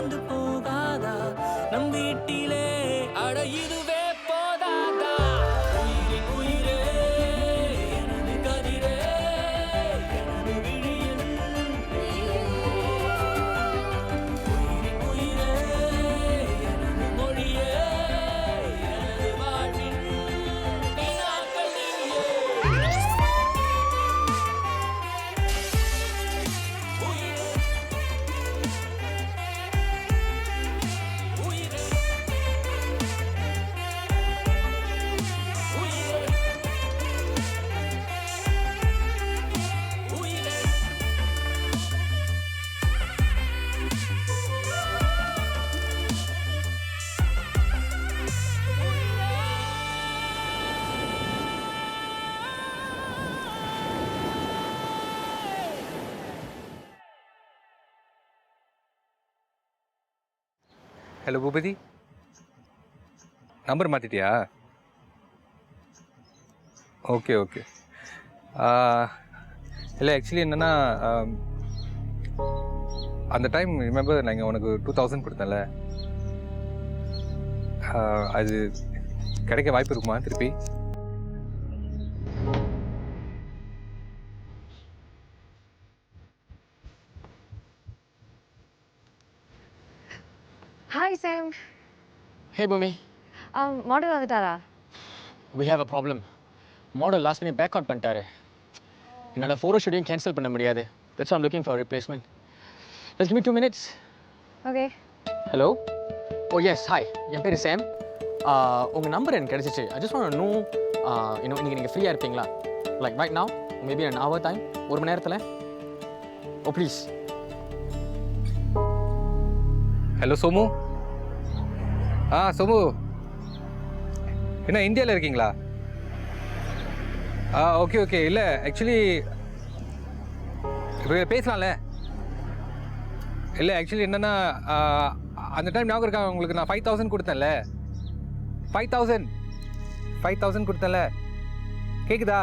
வந்து போகாதா நம் வீட்டிலே அட இதுவே போதாதா உயிரின் உயிரே எனது கதிரே எனது விழியில் உயிரின் உயிரே எனது மொழியே எனது வாழ்வின் வினாக்கள் நீயே ஹலோ பூபதி, நம்பர் மாற்றிட்டியா? Okay okay. இல்லை ஆக்சுவலி என்னென்னா அந்த டைம் ரிமெம்பர் நாங்கள் உனக்கு 2000 கொடுத்தேன்ல, அது கிடைக்க வாய்ப்பு இருக்குமா திருப்பி? Hi Sam. Hey Bhumi, Model வந்துட்டாரா? we have a problem. Model last minute back out பண்ணிட்டாரு. என்னோட photo shooting cancel பண்ண முடியாது. That's why I'm looking for a replacement. Just give me 2 minutes. Okay. Hello? Oh yes, hi. என் பேர் Sam. உங்க number எனக்கு கிடைச்சிச்சு. I just want to know, இன்னைக்கு நீங்கள் ஃப்ரீயாக இருப்பீங்களா? Like right now, maybe an hour time, ஒரு மணி நேரத்தில். Oh please. Hello Somu. Somu, என்ன இந்தியாவில் இருக்கீங்களா? Okay okay. இல்லை ஆக்சுவலி இப்போ பேசலாம்ல. இல்லை ஆக்சுவலி என்னென்னா அந்த டைம் ஞாபகம் இருக்கா உங்களுக்கு? நான் 5000 கொடுத்தேன்ல. 5000 கொடுத்தேன்ல, கேட்குதா?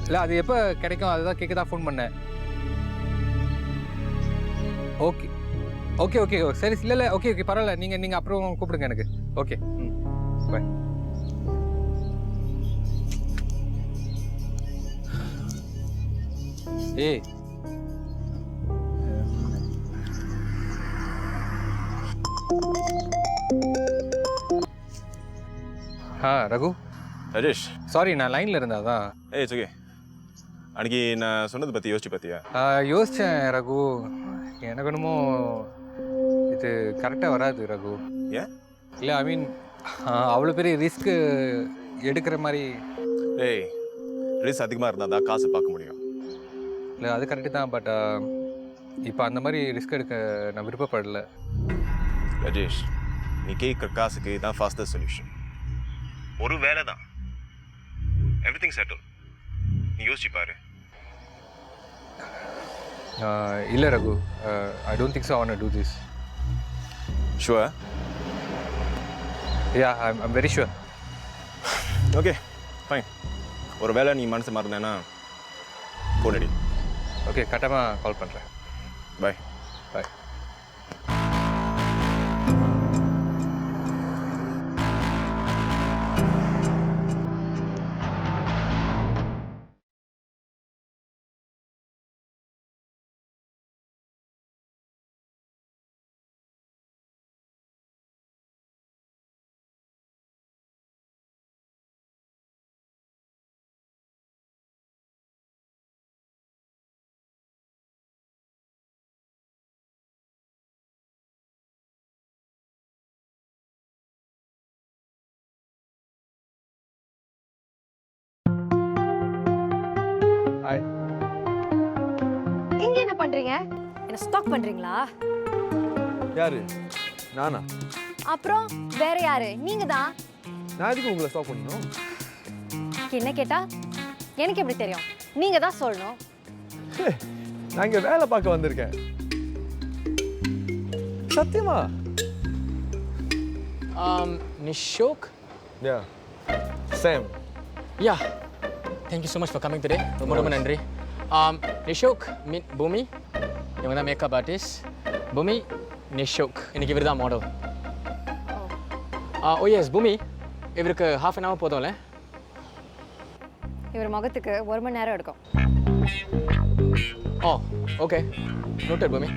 இல்லை அது எப்போ கிடைக்கும் அதுதான் கேட்குதா ஃபோன் பண்ணேன். ஓகே ஓகே ஓகே சரி. இல்லை ஓகே ஓகே பரவாயில்ல. நீங்கள் அப்புறம் கூப்பிடுங்க எனக்கு. Okay bye. ஏய் ரகு. ராஜேஷ், சாரி நான் லைனில் இருந்தேன் அதான். ஏய் ஓகே. அன்றைக்கி நான் சொன்னதை பற்றி யோசிச்சு பார்த்தியா? யோசித்தேன் ரகு. எனக்கு என்னமோ இது கரெக்டாக வராது ரகு. ஏன்? இல்லை ஐ மீன் அவ்வளோ பெரிய ரிஸ்க்கு எடுக்கிற மாதிரி. ஏய், ரிஸ்க் அதிகமாக இருந்தால் தான் காசு பார்க்க முடியும். இல்லை அது கரெக்டு தான். பட் இப்போ அந்த மாதிரி ரிஸ்க் எடுக்க நான் விருப்பப்படலை. ராஜேஷ், நீ கேட்குற காசுக்கு தான் ஃபாஸ்டஸ்ட் சொல்யூஷன். ஒரு வேலை தான், எவ்ரிதிங் செட்டில். நீ யோசிச்சு பாரு. இல்லை Raghu, I don't think so I want to do this. Sure? Yeah, I'm very sure. Okay fine. ஒரு வேளை நீ மனசு மாறினேன்னா ஃபோன் அடி. ஓகே, கரெக்டாக கால் பண்ணுறேன். பாய். பாய். இங்க என்ன பண்றீங்க? என்ன ஸ்டாக் பண்றீங்களா? யாரு? நானா? அப்புறம் வேற யாரு? நீங்க தான். நான் எதுக்கு உங்களை ஸ்டாக் பண்ணணும்? என்ன கேட்டா எனக்கு எப்படி தெரியும்? நீங்க தான் சொல்லணும். நான் இங்க வேலை பார்க்க வந்திருக்கேன். சத்தியமா? Nishok? Yeah. Sam. Yeah. Thank you so much for coming today. ரொம்ப நன்றி. Nishok, meet Bhumi. இவங்க தான் மேக்கப் ஆர்டிஸ்ட். Bhumi, நிஷோக் இன்னைக்கு இவர் தான் மாடல். ஓ எஸ் பூமி, இவருக்கு ஹாஃப் அன் ஹவர் போதும்ல? இவர் முகத்துக்கு 1 மணி நேரம் எடுக்கும். ஓ ஓகே, நோட்டட் பூமி.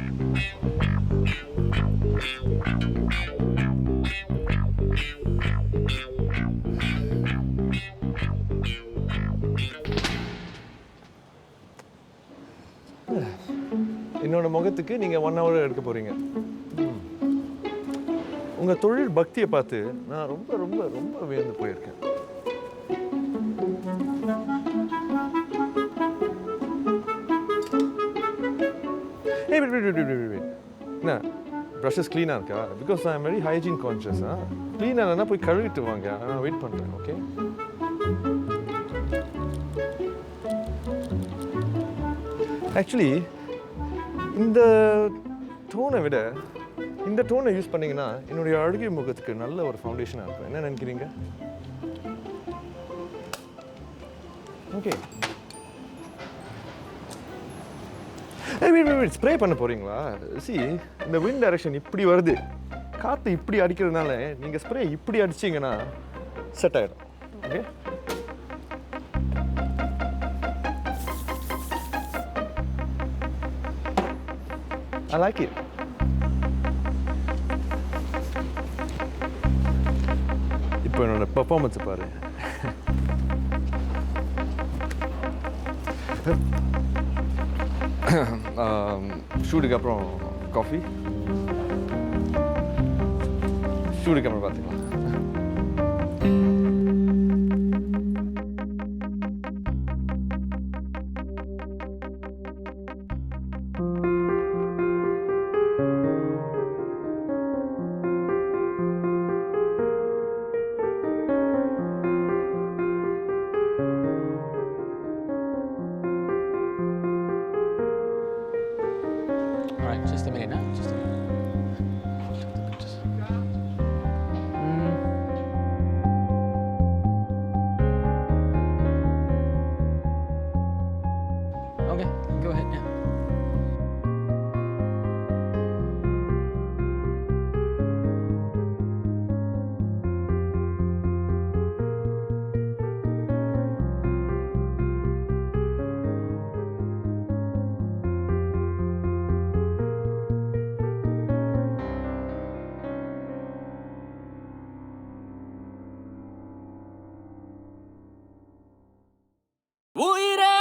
என்னோட முகத்துக்கு நீங்கள் 1 hour எடுக்க போகிறீங்க. உங்கள் தொழில் பக்தியை பார்த்து நான் ரொம்ப ரொம்ப ரொம்ப வியந்து போயிருக்கேன். ஏய் wait. என்ன ப்ரஷஸ் க்ளீனாக இருக்கா? Because I am very hygiene conscious. க்ளீனாக இல்லைன்னா போய் கழுவிட்டு வாங்க. நான் வெயிட் பண்ணுறேன். ஓகே. ஆக்சுவலி இந்த டோனை விட இந்த டோனை யூஸ் பண்ணிங்கன்னா என்னுடைய அழகிய முகத்துக்கு நல்ல ஒரு ஃபவுண்டேஷனாக இருக்கும். என்ன நினைக்கிறீங்க? ஓகே. வெயிட் ஸ்ப்ரே பண்ண போகிறீங்களா? சி, இந்த விண்ட் டைரக்ஷன் இப்படி வருது, காற்று இப்படி அடிக்கிறதுனால நீங்கள் ஸ்ப்ரே இப்படி அடிச்சிங்கன்னா செட் ஆகிடும். ஓகே. I like it. இப்போ என்னோட பெர்ஃபார்மன்ஸ் பாரு. ஷூட்டுக்கு அப்புறம் காஃபி, ஷூட்டுக்கு அப்புறம் பார்த்துக்கலாம். Alright, just a minute now. Just a minute. Okay, go ahead. Yeah. உயிரே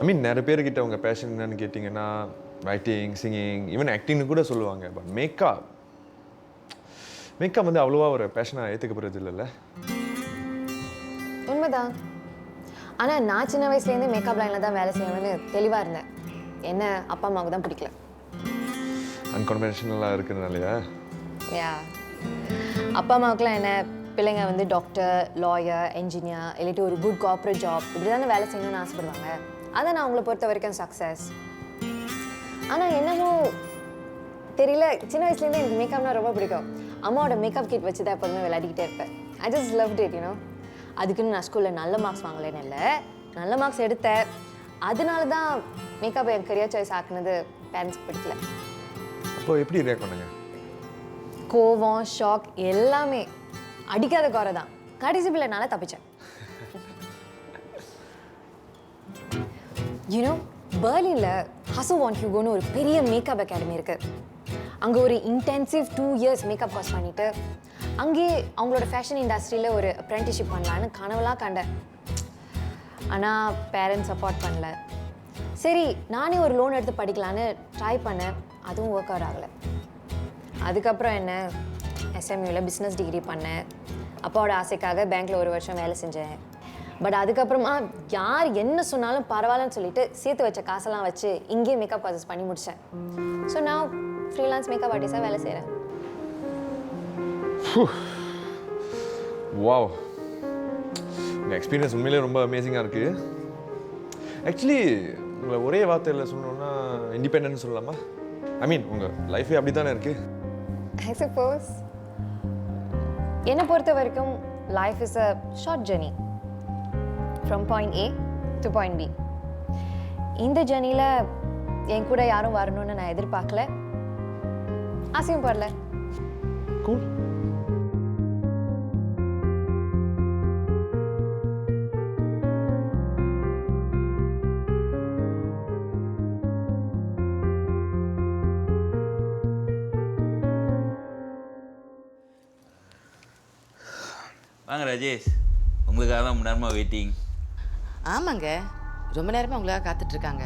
ஐ மீன் நிறைய பேர்கிட்ட உங்கள் பேஷன் என்னன்னு கேட்டிங்கன்னா ரைட்டிங், சிங்கிங், ஈவன் ஆக்டிங்னு கூட சொல்லுவாங்க. பட் மேக்கப் வந்து அவ்வளோவா ஒரு பேஷனாக ஏற்றுக்கப்படுறது இல்லைல்ல? உண்மைதான். ஆனால் நான் சின்ன வயசுலேருந்தே மேக்கப் லைனில் தான் வேலை செய்யணும்னு தெளிவாக இருந்தேன். என்ன அப்பா அம்மாவுக்கு தான் பிடிக்கல. அன்கன்வென்ஷனலாக இருக்கிறதுனாலயா? யா, அப்பா அம்மாவுக்குலாம் என்ன பிள்ளைங்க வந்து டாக்டர், லாயர், என்ஜினியர் இல்லாட்டி ஒரு குட் கார்ப்பரேட் ஜாப் இப்படி தானே வேலை செய்யணும்னு ஆசைப்படுவாங்க. அதான் நான் அவங்கள பொறுத்த வரைக்கும் சக்ஸஸ். ஆனால் என்னமோ தெரியல, சின்ன வயசுலேருந்தே எனக்கு மேக்கப்னா ரொம்ப பிடிக்கும். அம்மாவோட மேக்கப் கிட் வச்சு தான் எப்போதுமே விளையாடிக்கிட்டே இருப்பேன். I just love it, you know. அதுக்குன்னு நான் ஸ்கூலில் நல்ல மார்க்ஸ் வாங்கலைன்னு இல்லை, நல்ல மார்க்ஸ் எடுத்தேன். அதனால தான் மேக்கப் என் கரியர் சாய்ஸ் ஆக்குனது பேரண்ட்ஸ்க்கு பிடிக்கல. அப்போ எப்படி ரியாக்ட் பண்ணுங்க? கோவம், ஷாக் எல்லாமே. அடிக்காத குறை தான். கடைசி பிள்ளைனால தப்பிச்சேன். யூனோ, பெர்லினில் ஹசு வான் ஹியூகோன்னு ஒரு பெரிய மேக்கப் அகாடமி இருக்குது. அங்கே ஒரு இன்டென்சிவ் 2 years மேக்கப் கோர்ஸ் பண்ணிவிட்டு அங்கேயே அவங்களோட ஃபேஷன் இண்டஸ்ட்ரியில் ஒரு அப்ரெண்டிஸ்ஷிப் பண்ணலான்னு கனவுலாம் கண்டேன். ஆனால் பேரண்ட்ஸ் சப்போர்ட் பண்ணல. சரி, நானே ஒரு லோன் எடுத்து படிக்கலான்னு ட்ரை பண்ணேன். அதுவும் ஒர்க் அவுட் ஆகலை. அதுக்கப்புறம் என்ன, எஸ்எம்யூவில் பிஸ்னஸ் டிகிரி பண்ணேன். அப்பாவோட ஆசைக்காக பேங்க்கில் 1 வருஷம் வேலை செஞ்சேன். பட் அதுக்கப்புறமா யார் என்ன சொன்னாலும் பரவாயில்லன்னு சொல்லிட்டு சேர்த்து வச்ச காசெல்லாம் வச்சு இங்கேயே மேக்கப் ப்ராசஸ் பண்ணி முடித்தேன். ஸோ நான் ஃப்ரீலான்ஸ் மேக்கப் ஆர்டிஸ்டாக வேலை செய்கிறேன். வாவ், உங்கள் எக்ஸ்பீரியன்ஸ் உண்மையிலே ரொம்ப அமேசிங்காக இருக்குது. ஆக்சுவலி உங்களை ஒரே வார்த்தையில் சொல்லணுன்னா இண்டிபெண்டன்ஸ் சொல்லலாமா? ஐ மீன் உங்கள் லைஃபே அப்படி தானே இருக்குது. I suppose. என்னை பொறுத்த வரைக்கும் life is a short journey from point A to point B. இந்த ஜர்னியில் என் கூட யாரும் வரணும்னு நான் எதிர்பார்க்கல, ஆசையும் படல. கூல். வாங்க ராஜேஷ், உங்களுக்காக தான் ரொம்ப நேரமாக வெயிட்டிங். ஆமாங்க, ரொம்ப நேரமாக உங்களுக்காக காத்துட்ருக்காங்க.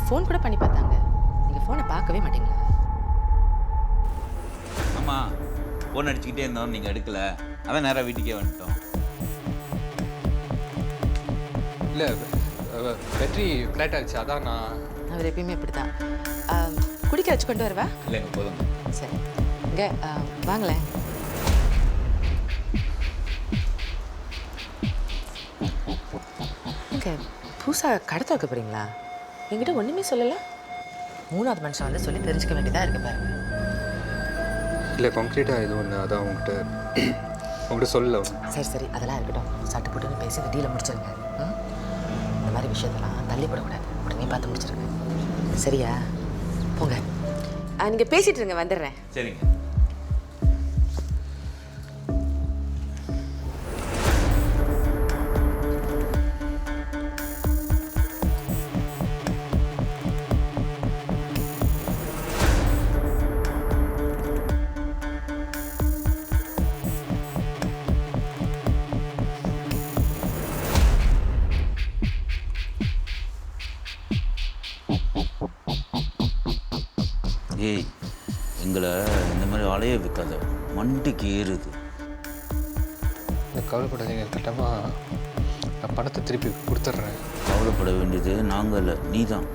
ஃபோன் கூட பண்ணி பார்த்தாங்க, நீங்கள் ஃபோனை பார்க்கவே மாட்டீங்களா? ஆமாம், ஃபோன் அடிச்சுக்கிட்டே இருந்தோம், நீங்கள் எடுக்கலை. அதான் நேராக வீட்டுக்கே வந்துட்டோம். இல்லை, பேட்டரி ஃப்ளைட் ஆச்சு, அதான் நான். அவர் எப்பயுமே இப்படி தான். குடிக்க வச்சு கொண்டு வரவா? இல்லைங்க, போதும். சரி, இங்கே வாங்களேன். இங்கே புதுசாக கடை திறக்க போகிறீங்களா? என்கிட்ட ஒன்றுமே சொல்லலை. 3வது மனுஷன் வந்து சொல்லி தெரிஞ்சுக்க வேண்டியதாக இருக்கு பாருங்க. இல்லை, கான்க்ரீட்டாக இது ஒன்று, அதான் உங்கள்கிட்ட சொல்லல. சரி சரி, அதெல்லாம் இருக்கட்டும். சட்டு போட்டுன்னு பேசி இந்த டீலை முடிச்சிருங்க. இந்த மாதிரி விஷயத்தெல்லாம் தள்ளிப்படக்கூடாது, உடனே பார்த்து முடிச்சிருங்க. சரியா? போங்க, நீங்கள் பேசிகிட்டு இருங்க, வந்துடுறேன். சரிங்க. ஏய், எங்களை இந்த மாதிரி அலைய வைக்காத, மண்டிக்கு ஏறுது. கவலைப்படாதீங்க, கட்டமாக நான் பணத்தை திருப்பி கொடுத்துட்றேன். கவலைப்பட வேண்டியது நாங்கள் இல்லை, நீ தான்.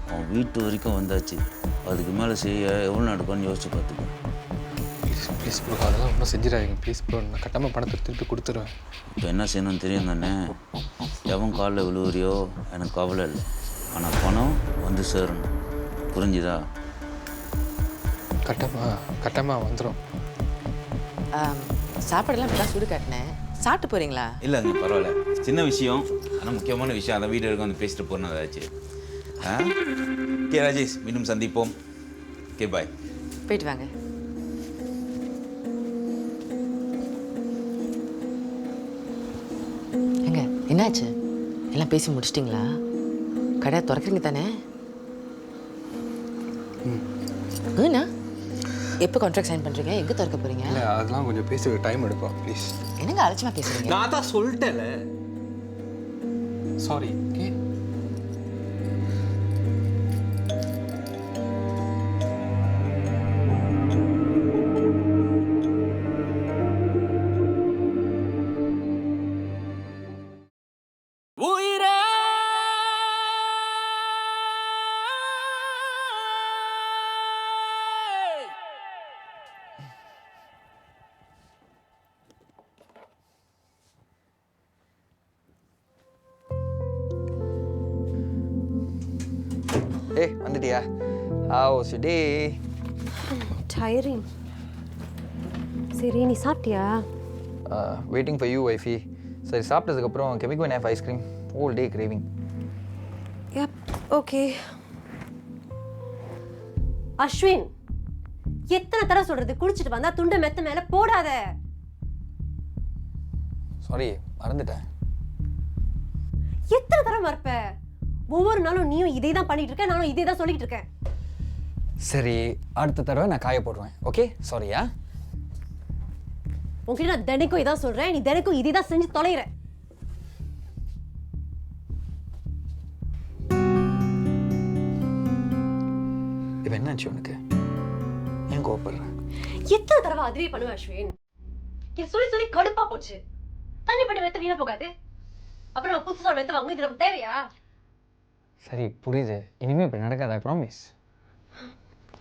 அவன் வீட்டு வரைக்கும் வந்தாச்சு, அதுக்கு மேலே செய்ய எவ்வளோ நடக்கும்னு யோசிச்சு பார்த்துக்க. ப்ளீஸ் ப்ளீஸ் ப்ரோ, அதெல்லாம் ஒன்றும் செஞ்சிடாதீங்க ப்ளீஸ் ப்ரோ. நான் கட்டமாக பணத்தை திருப்பி கொடுத்துருவேன். இப்போ என்ன செய்யணும்னு தெரியும் தானே? எவன் காலில் விழுவுறியோ எனக்கு கவலை இல்லை, ஆனால் பணம் வந்து சேரணும். புரிஞ்சுதா? கட்டமாக வந்துடும். சாப்பாடெல்லாம் இப்போ தான் சுடு காட்டினேன், சாப்பிட்டு போகிறீங்களா? இல்லைங்க, பரவாயில்ல, சின்ன விஷயம், ஆனால் முக்கியமான விஷயம். அதான் வீடு இருக்கும், வந்து பேசிட்டு போகணும் ஏதாச்சு. ஓகே ராஜேஷ், மீண்டும் சந்திப்போம். ஓகே, பாய். போயிட்டு வாங்க. எங்க என்னாச்சு? எல்லாம் பேசி முடிச்சிட்டிங்களா? கடை திறக்கிறீங்க தானே? ஏண்ணா, எப்போ கான்ட்ராக்ட் சைன் பண்ணுறீங்க? எங்கே திறக்க போகிறீங்க? இல்லை, அதெல்லாம் கொஞ்சம் பேச டைம் எடுக்கும் ப்ளீஸ். என்னங்க அலட்சியமாக பேசுகிறீங்க? நான் தான் சொல்லிட்டேன்ல. சாரி. ஓகே, Hey, வந்துட்டியா? How's your day? டயரிங். சரி நீ சாப்பிட்டியா? Waiting for you, wifey. சரி சாப்பிட்டதுக்கப்புறம் can we go and have ice cream? Whole day craving. Yep, okay. Ashwin, எத்தனை தடவை சொல்றது குடிச்சிட்டு வந்தா துண்டை மெத்த மேல போடாத. சாரி மறந்துட்டேன். எத்தனை தடவை மறப்ப? ஒவ்வொரு நாளும் நீயும் இதே தான் பண்ணிட்டு இருக்க, நானும் இதே தான் சொல்லிட்டு இருக்கேன். சரி அடுத்த தடவை நான் காய போடுவேன். ஓகே சாரியா? உன்கிட்ட நான் தினைக்கும் இதான் சொல்றேன், நீ தினைக்கும் இதே தான் செஞ்சு தொலைகிற. இப்போ என்னாச்சு உனக்கு? ஏன் கோவப்படுற? எத்தனை தடவை அதுவே பண்ணுவேன் அஸ்வின்? என் சொல்லி சொல்லி கடுப்பா போச்சு. தண்ணி பட்டு வெத்த வீணா போகாது. அப்புறம் நான் புதுசா வெத்த வாங்க இது நமக்கு தேவையா? சரி புரியுது. இனிமே இப்படி நடக்காதா? ப்ராமிஸ்.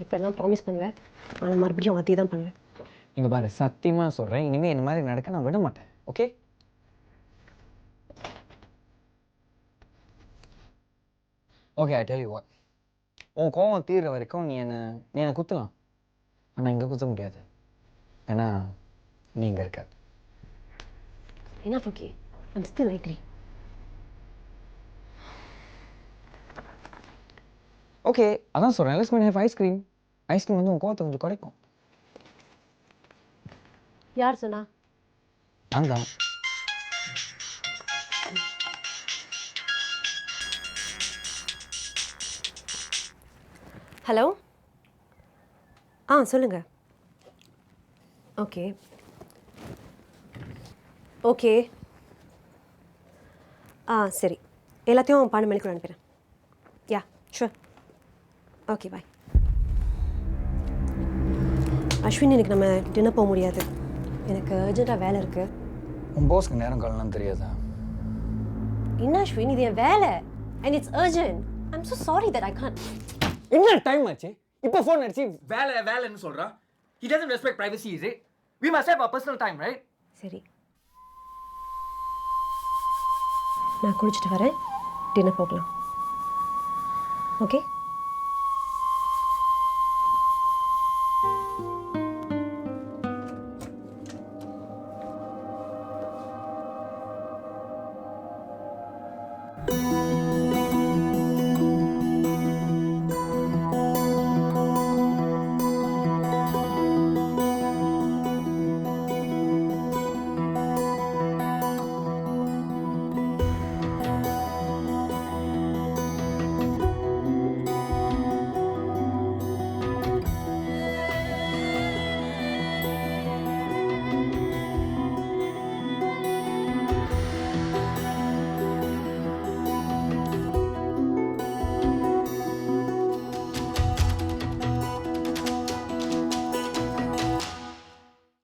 இப்போ எல்லாம் ப்ராமிஸ் பண்ணுவேன், ஆனால் மறுபடியும் அதே தான் பண்ணுவேன். இங்கே பாரு சத்தியமாக சொல்கிறேன், இனிமேல் இந்த மாதிரி நடக்க நான் விட மாட்டேன். Okay? Okay I tell you what. உன் கோவம் தீர்ற வரைக்கும் நீ என்னை குத்தலாம், ஆனால் இங்கே குத்த முடியாது. ஏன்னா நீ இங்கே இருக்க. Enough, okay. I'm still angry. Okay அதான் சொல்கிறேன், let's go and have ice cream. Ice cream வந்து உன் கோவத்தை கொஞ்சம் குறைக்கும். யார் சொன்னா? நான் தான். ஹலோ, சொல்லுங்க. ஓகே ஓகே சரி, எல்லாத்தையும் 12 மணிக்குள்ள அனுப்பிடுறேன். யா ஷுர். Okay bye. அஸ்வின், எனக்கு நம்ம டின்னர் போக முடியாது, எனக்கு அர்ஜென்ட்டாக வேலை இருக்கு. உன் போஸ்க்கு நேரம் காலம்லாம் தெரியாதா? என்ன அஸ்வின், இது என் வேலை and it's urgent. I'm so sorry that I can't. என்ன டைம் ஆச்சு? இப்போ ஃபோன் அடிச்சு வேலைன்னு சொல்கிறான். He doesn't respect privacy, is it? We must have our personal time, right? சரி, நான் குளிச்சுட்டு வரேன், டின்னர் போகலாம். ஓகே?